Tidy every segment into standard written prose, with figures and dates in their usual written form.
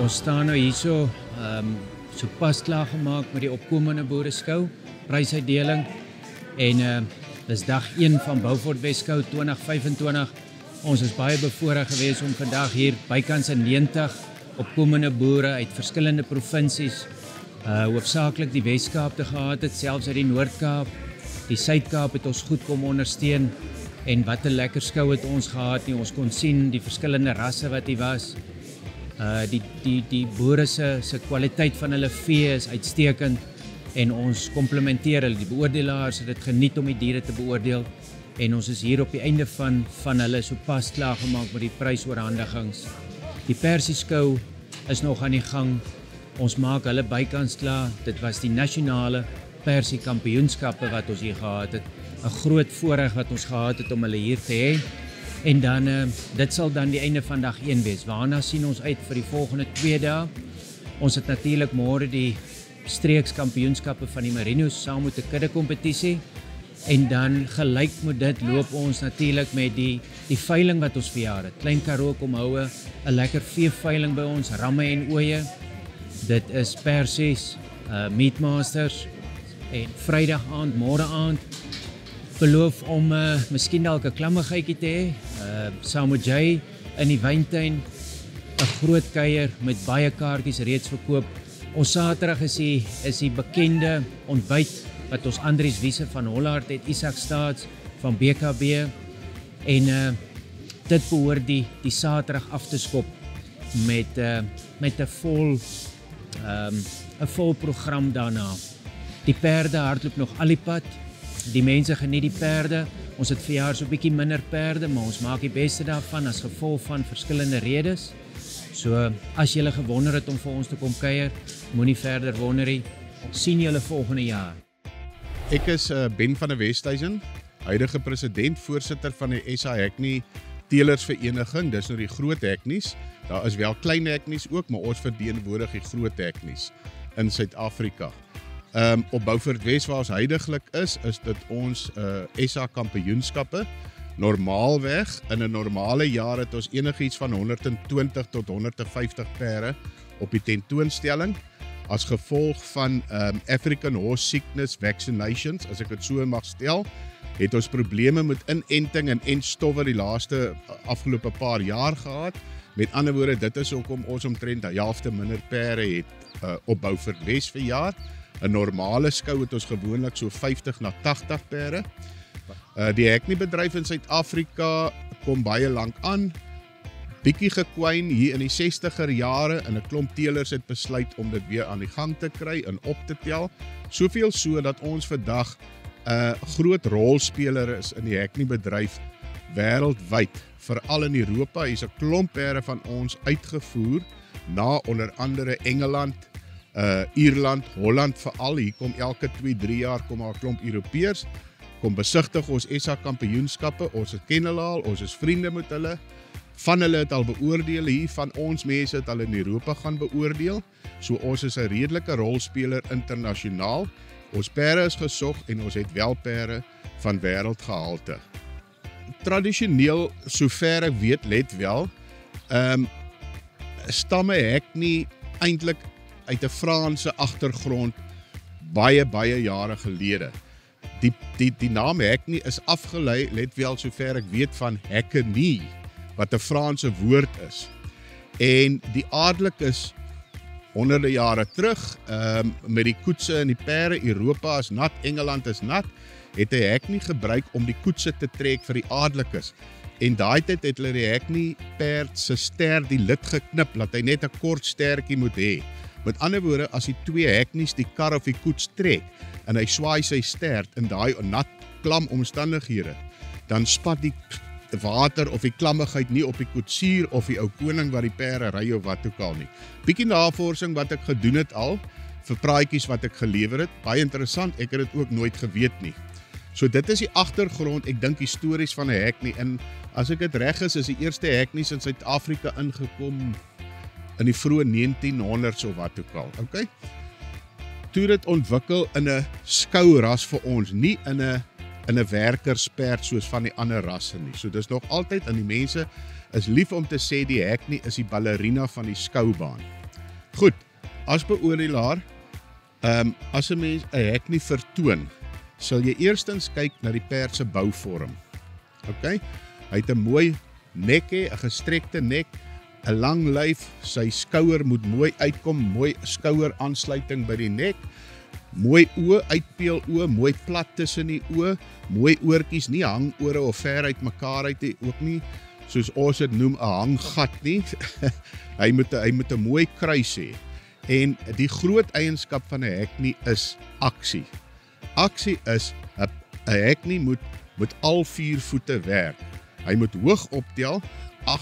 Ons staan nou hierso, so pas klaar gemaak met die opkomende boereskou, prysuitdeling en dis dag 1 van Beaufort Weskou 2025. Ons is baie bevoorreg gewees om vandag hier bykans 90 opkomende boere uit verskillende provinsies, hoofsaaklik die Weskaap te gehad het, selfs uit die Noord-Kaap, die Suid-Kaap het ons goed kom ondersteun en wat 'n lekker skou het ons gehad nie. Ons kon sien die verskillende rasse wat hier was. Die boere se kwaliteit van hulle vee is uitstekend en ons komplimenteer hulle. Die beoordelaars het dit geniet om die diere te beoordeel en ons is hier op die einde van hulle so pas klaar gemaak met die prysoorhandigings. Die persieskou is nog aan die gang. Ons maak hulle bykans klaar. Dit was die nasionale persiekampioenskappe wat ons hier gehad het. 'n Groot voorreg wat ons gehad het om hulle hier te hê. En dan, dit sal dan die einde van dag 1 wees. Waarna sien ons uit vir die volgende 2 dae? Ons het natuurlik môre die streekskampioenskappe van die Merinos saam met 'n kudde kompetisie. En dan gelyk met dit loop ons natuurlik met die veiling wat ons verjaar het. Klein Karoo kom hou 'n lekker veeveiling by ons, ramme en ooe. Dit is persies, meatmasters en Vrydag aand, môre aand beloof om miskien dalk 'n klammigheidjie te hê, saam met Jay in die wyntuin, 'n groot kuier met baie kaartjies reeds verkoop. Ons Saterdag is die bekende ontbyt wat ons Andries Wiese van Hollard het, Isak Staats van BKB en dit behoort die Saterdag af te skop met 'n vol program daarna. Die perde hardloop nog al die pad. Die mense geniet die perde. Ons het verjaar so 'n bietjie minder perde, maar ons maak die beste daarvan as gevolg van verskillende redes. So as julle gewonder het om vir ons te kom kuier, moenie verder wonder nie. Ons sien julle volgende jaar. Ek is Ben van der Westhuizen, huidige president, voorsitter van die SA Hackney Teelersvereniging. Dis nou die groot Hackneys. Daar is wel klein Hackneys ook, maar ons verteenwoordig die groot Hackneys in Suid-Afrika. Op Beaufort Wes waar ons huidiglik is dit ons SA kampioenskappe. Normaalweg, in 'n normale jaar het ons enigiets van 120 tot 150 perde op die tentoonstelling. As gevolg van African Horse Sickness Vaccinations, as ek dit so mag stel, het ons probleme met inenting en entstowwe die laaste afgelope paar jaar gehad. Met ander woorde, dit is hoekom ons omtrent die helfte minder perde het op Beaufort Wes vir jaar. 'n Normale skou het ons gewoonlik so 50 na 80 perde. Die Hackney bedryf in Suid-Afrika kom baie lank aan. Bietjie gekwyn hier in die 60er jare en 'n klomp teelers het besluit om dit weer aan die gang te kry en op te tel. Soveel so dat ons vandag 'n groot rolspeler is in die Hackney bedryf wêreldwyd, veral in Europa. Hier's 'n klomp perde van ons uitgevoer na onder andere Engeland, Ierland, Holland veral. Hier kom elke 2-3 jaar kom 'n klomp Europeërs kom besigtig ons SA kampioenskappe. Ons ken hulle al, ons is vriende met hulle. Van hulle het al beoordeel hier, van ons mense het al in Europa gaan beoordeel. So ons is 'n redelike rolspeler internasionaal. Ons perde is gesog en ons het wel perde van wêreldgehalte. Tradisioneel, sover ek weet, let wel, stamme Hackney eintlik uit 'n Franse agtergrond baie jare gelede. Die naam Hackney is afgelei, let wel sover ek weet, van Hackney, wat 'n Franse woord is. En die adellikes honderde jare terug, met die koetse en die perde, Europa is nat, Engeland is nat, het hy Hackney gebruik om die koetse te trek vir die adellikes. En daai tyd het hulle die Hackney perd se ster die lid geknip, dat hy net 'n kort stertjie moet hê. Met ander woorde, as die 2 Hackneys die kar of die koets trek, en hy swaai sy stert in daai nat, klam omstandighede, dan spat die water of die klammigheid nie op die koetsier of die ou koning wat die perde ry of wat ook al nie. Bietjie navorsing wat ek gedoen het al, vir praatjies wat ek gelewer het, baie interessant, ek het dit ook nooit geweet nie. So dit is die agtergrond, ek dink histories van 'n Hackney, en as ek dit reg is die eerste Hackneys in Suid-Afrika ingekom in die vroeë 1900s of wat ook al, okay? Toe dit ontwikkel in 'n skouras vir ons, nie in 'n werkersperd soos van die ander rasse nie. So dis nog altyd, en die mense is lief om te sê die Hackney is die ballerina van die skoubaan. Goed, as beoordelaar, as 'n mens 'n hek nie vertoon, sal jy eerstens kyk na die perd se bouvorm. OK? Hy het 'n mooi nek hê, 'n gestrekte nek, 'n lang lyf, sy skouer moet mooi uitkom, mooi skoueraansluiting by die nek, mooi oë, uitpeel oë, mooi plat tussen die oë, mooi oortjies, nie hangore of ver uit mekaar uit nie, ook nie, soos ons dit noem 'n hanggat nie. hy moet 'n mooi kruis hê. En die groot eienskap van 'n heknie is aksie. Aksie is 'n heknie moet al 4 voete werk. Hy moet hoog optel,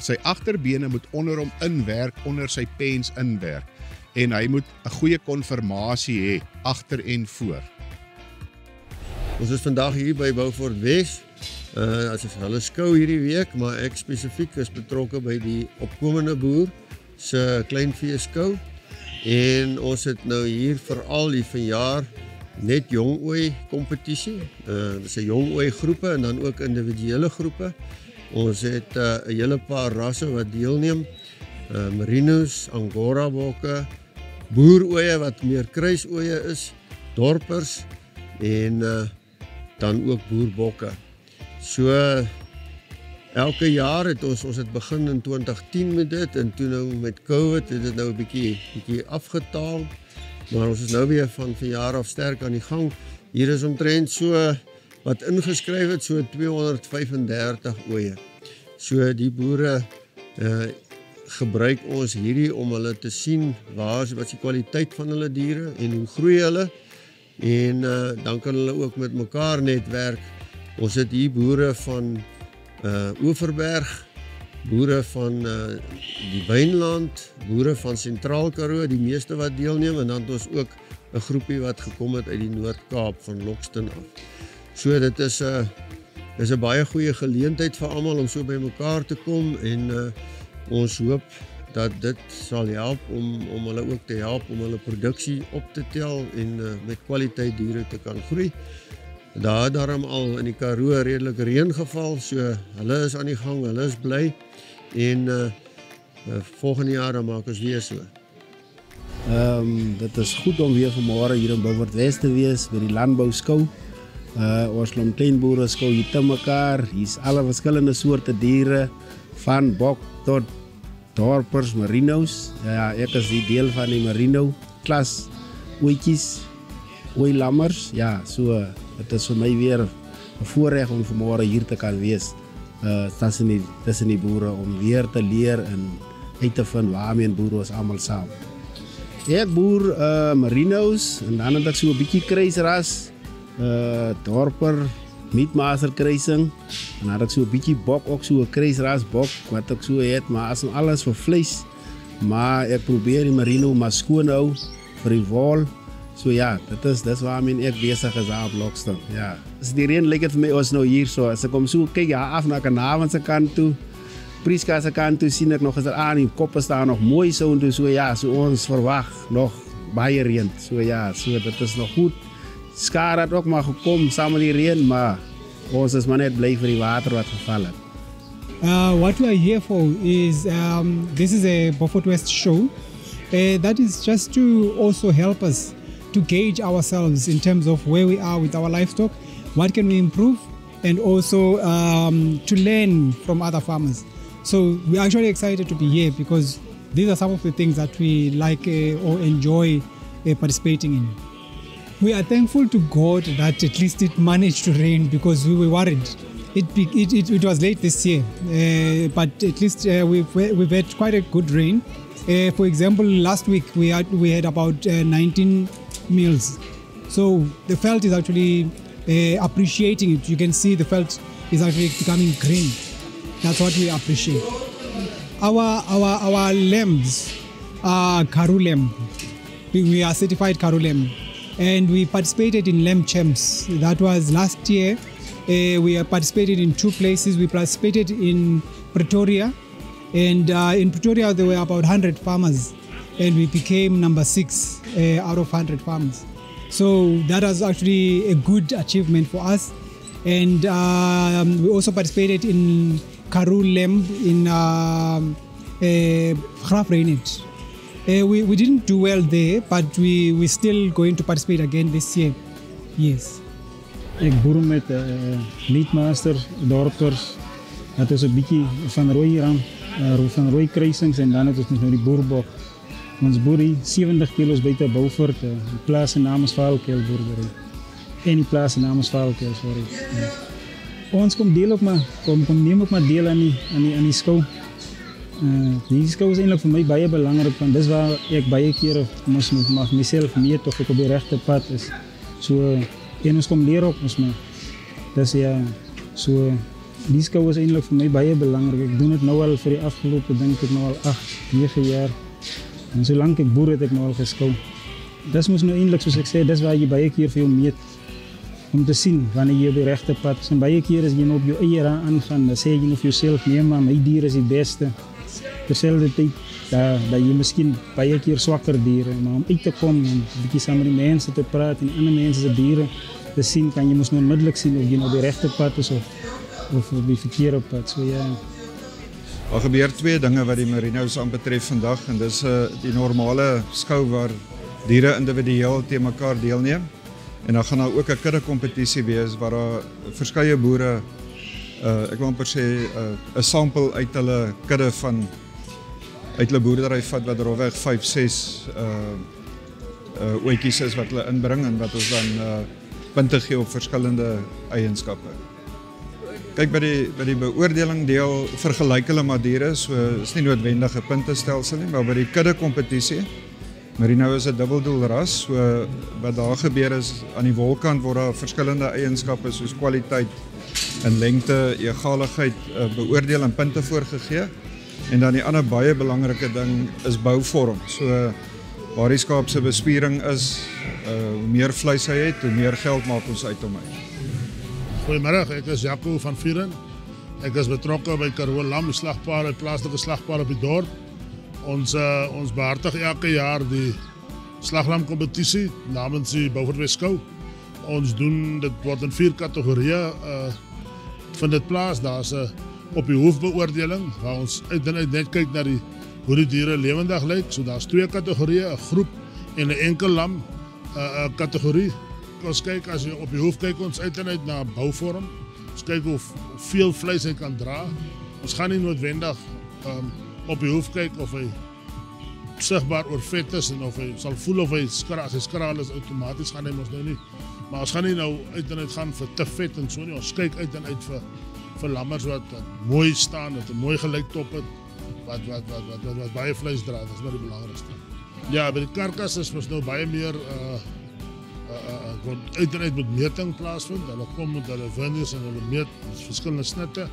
sy agterbene moet onder hom inwerk, onder sy pens inwerk. En hy moet 'n goeie konfirmasie hê, agter en voor. Ons is vandag hier by Beaufort Wes. As hulle skou hierdie week, maar ek spesifiek is betrokke by die opkomende boer se kleinvee skou. En ons het nou hier veral die vanjaar net jongooi kompetisie. Dis 'n jongooi groepe en dan ook individuele groepe. Ons het 'n hele paar rasse wat deelneem. Merinos, Angora bokke, boeroeie wat meer kruisoeie is, dorpers en dan ook boerbokke. So elke jaar het ons het begin in 2010 met dit en toe nou met COVID het dit nou 'n bietjie afgetaal. Maar ons is nou weer van jaar af sterk aan die gang. Hier is omtrent so wat ingeskryf het, so 235 oeye. So die boere gebruik ons hierdie om hulle te sien wat is die kwaliteit van hulle diere en hoe groei hulle. En dan kan hulle ook met mekaar netwerk. Ons het hier boere van Oeverberg, boere van die Wynland, boere van Sentraal Karoo, die meeste wat deelneem, en dan het ons ook 'n groepie wat gekom het uit die Noord-Kaap van Lokston af. So dit is 'n baie goeie geleentheid vir almal om so by mekaar te kom en ons hoop dat dit sal help om hulle ook te help om hulle produksie op te tel en met kwaliteit diere te kan groei. Daar het daarom al in die Karoo redelik reën geval, so hulle is aan die gang, hulle is bly en volgende jaar dan maak ons weer so. Dit is goed om weer vanmôre hier in Beaufort Wes te wees by die landbouskou. Ons kleinboere skou hier te mekaar. Hier's alle verskillende soorte diere van bok tot dorpers, merinos. Ja, ek is die deel van die merino klas, oetjies, ooilammers. Ja, so dit is vir my weer 'n voorreg om vanmôre hier te kan wees. Tussen die boere om weer te leer en uit te vind waarmee boere ons almal saam. Ek boer merinos en dan het ek so 'n bietjie kruisras, dorper, meatmaster kruising. En dan het ek so 'n bietjie bok, ook so 'n kruisras bok wat ek so het, maar as alles vir vleis. Maar ek probeer die merino maar skoon hou vir die wol. So ja, dis waarmee ek besig is op Lokston. Ja. As die reën lyk dit vir my ons nou hier so. As ek kom so kyk af na Kanavan se kant toe, Prieska se kant toe sien ek nog aan die koppe staan nog mooi so en so ja, so ons verwag nog baie reën. So ja, so dit is nog goed. Skare het ook maar gekom saam met die reën, maar ons is maar net bly vir die water wat geval het. What we are here for is this is a Beaufort West show. That is just to also help us to gauge ourselves in terms of where we are with our livestock, what can we improve, and also to learn from other farmers. So we're actually excited to be here because these are some of the things that we like or enjoy participating in. We are thankful to God that at least it managed to rain because we were worried. It was late this year, but at least we've had quite a good rain. For example, last week we had about 19 meals. So the veld is actually appreciating it. You can see the veld is actually becoming green. That's what we appreciate. Our lambs are Karoo lamb. We are certified Karoo lamb, and we participated in lamb champs. That was last year. We participated in 2 places. We participated in Pretoria, and in Pretoria there were about 100 farmers, and we became number 6 out of 100 farmers. So that was actually a good achievement for us. And we also participated in Karoo lamb in Graafrenet. We didn't do well there, but we're still going to participate again this year. Yes. Ek boer met Leadmaster, Dorpers. Dat is 'n bietjie van rooi kruisings en dan het ons nou die boerbok. Ons boer hier 70 kilos buite Beaufort, die plaas se naam is Vaalkel boerdery. En die plaas se naam is Vaalkel, sorry. Ons kom deel ook maar, neem ook maar deel aan die skou. Die skou is eintlik vir my baie belangrik, want dis waar ek baie kere mag myself meet of ek op die regte pad is. So, en ons kom leer ook ons maar. Dis ja, so die skou is eintlik vir my baie belangrik. Ek doen dit nou al vir die afgelope, dink ek nou al 8-9 jaar. En solank ek boer het ek nou al geskou. Dis mos nou eintlik soos ek sê, dis waar jy baie keer vir jou meet. Om te sien wanneer jy op die regte pad is. En baie keer as jy nou op jou eie raad aangaan, dan sê jy nou vir jouself, nee maar my dier is die beste. Terselfdertyd dat jy miskien baie keer swakker diere, maar om uit te kom en 'n bietjie saam met die mense te praat en die ander mense se diere te sien, kan jy mos nou onmiddellik sien of jy nou op die regte pad is of op die verkeerde pad. So ja. Daar gebeur twee dinge wat die Merinos aanbetref vandag, en dis die normale skou waar diere individueel teen mekaar deelneem. En dan gaan daar ook 'n kudde kompetisie wees waar daar verskeie boere, ek wil amper sê 'n sampel uit hulle kudde uit hulle boerdery vat wat rofweg 5-6 oetjies is wat hulle inbring en wat ons dan punte gee op verskillende eienskappe. Kyk, by die beoordeling deel vergelyk hulle maar diere, so is nie noodwendig 'n puntestelsel nie, maar by die kudde kompetisie, Merino is 'n dubbeldoel ras, so wat daar gebeur is, aan die wolkant word daar verskillende eienskappe soos kwaliteit en lengte, egaligheid beoordeel en punte voorgegee. En dan die ander baie belangrike ding is bouvorm. So waar die skaap se bespiering is, hoe meer vleis hy het, hoe meer geld maak ons uit hom uit. Goeiemiddag, ek is Jaco van Vieren. Ek is betrokke by Karoo Lam, die slagpaal, die plaaslike slagpaal op die dorp. Ons behartig elke jaar die slaglam kompetisie namens die Beaufort West Skou. Ons doen dit word in 4 kategorieë vind dit plaas. Daar's 'n op die hoofbeoordeling waar ons uit en uit net kyk na hoe die diere lewendig lyk. So daar's 2 kategorieë, 'n groep en 'n enkel lam kategorie. Ons kyk as jy op die hoof kyk ons uit en uit na bouvorm. Ons kyk hoe veel vleis hy kan dra. Ons gaan nie noodwendig op die hoof kyk of hy sigbaar oorvet is en of hy sal voel of hy skraal is, outomaties gaan hy mos nou nie. Maar ons gaan nie nou uit en uit gaan vir te vet en so nie. Ons kyk uit en uit vir lammers wat mooi staan, wat 'n mooi gelyktop het, wat baie vleis dra. Dit is maar die belangrikste. Ja, by die karkas is mos nou baie meer uit en uit met meting plaasvind. Hulle kom met hulle winders en hulle meet verskillende snitte.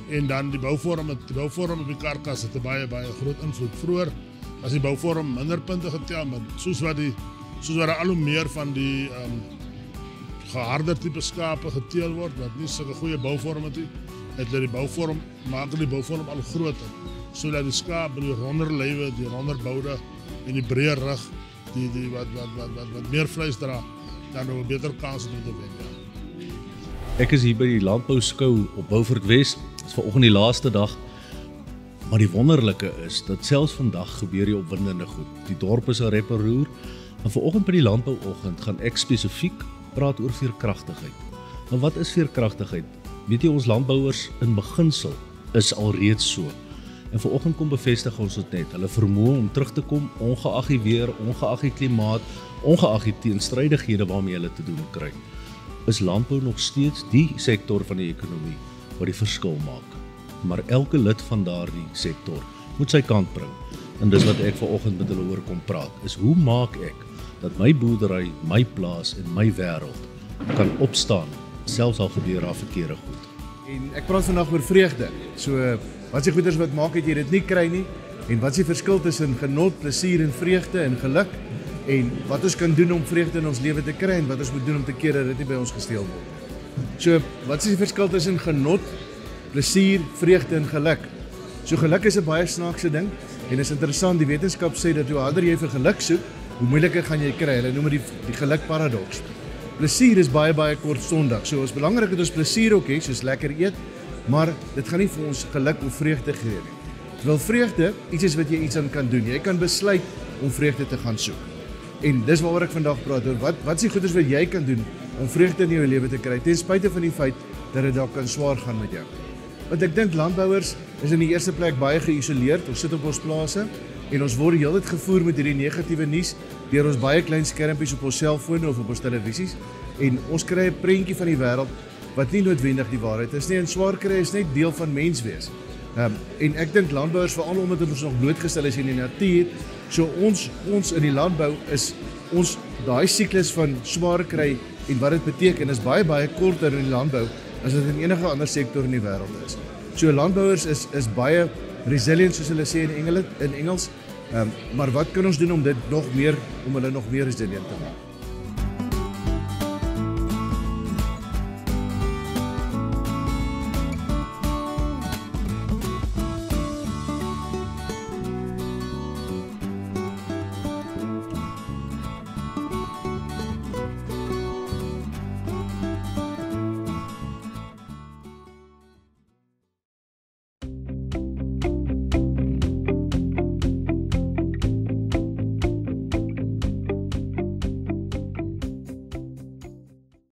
En dan die bouvorm op die karkas het 'n baie groot invloed. Vroeër as die bouvorm minder punte getel, maar soos wat al hoe meer van die geharde tipe skape geteel word wat nie sulke goeie bouvorm het nie, maak die bouvorm al groter, sodat die skaap met die ronder lywe, die ronder boude en die breë rug, die wat meer vleis dra, dan nou 'n beter kans het om te wen. Ja. Ek is hier by die landbouskou op Beaufort West. Dit is vanoggend die laaste dag. Maar die wonderlike is dat selfs vandag gebeur die opwindende goed. Die dorp is 'n rep en roer. En vanoggend by die landbouoggend gaan ek spesifiek praat oor veerkragtigheid. Nou wat is veerkragtigheid? Weet jy, ons landbouers in beginsel is alreeds so. En vanoggend kom bevestig ons dit net. Hulle vermoë om terug te kom, ongeag die weer, ongeag die klimaat, ongeag die teenstrydighede waarmee hulle te doen kry. Is landbou nog steeds die sektor van die ekonomie wat die verskil maak. Maar elke lid van daardie sektor moet sy kant bring. En dis wat ek vanoggend met hulle oor kom praat, is hoe maak ek dat my boerdery, my plaas en my wêreld kan opstaan, selfs al gebeur daar verkeerde goed. En ek praat vandag oor vreugde. So, wat is die goeders wat maak dat jy dit nie kry nie? En wat is die verskil tussen genot, plesier en vreugde en geluk? En wat ons kan doen om vreugde in ons lewe te kry en wat ons moet doen om te keer dat dit nie by ons gesteel word. So, wat is die verskil tussen genot, plesier, vreugde en geluk? So geluk is 'n baie snaakse ding en is interessant, die wetenskap sê dat hoe harder jy vir geluk soek, hoe moeiliker gaan jy kry. Hulle noem dit die gelukparadoks. Plesier is baie kortstondig. So is belangrik dat ons plesier ook het, soos lekker eet, maar dit gaan nie vir ons geluk of vreugde gee nie. Terwyl vreugde iets is wat jy iets aan kan doen. Jy kan besluit om vreugde te gaan soek. En dis waaroor ek vandag praat oor. Wat is die goeders wat jy kan doen om vreugde in jou lewe te kry, ten spyte van die feit dat dit dalk kan swaar gaan met jou. Want ek dink landbouers is in die eerste plek baie geïsoleerd. Ons sit op ons plase en ons word heeltyd gevoer met hierdie negatiewe nuus deur ons baie klein skermpies op ons selfone of op ons televisies. En ons kry 'n prentjie van die wêreld wat nie noodwendig die waarheid is nie. En swaar kry is net deel van mens wees. En ek dink landbouers, veral omdat ons nog blootgestel is in die natuur, so ons in die landbou is ons daai siklus van swaar kry en wat dit beteken is baie korter in die landbou as dit in enige ander sektor in die wêreld is. So landbouers is baie resilient soos hulle sê in Engels, maar wat kan ons doen om hulle nog meer resilient te maak?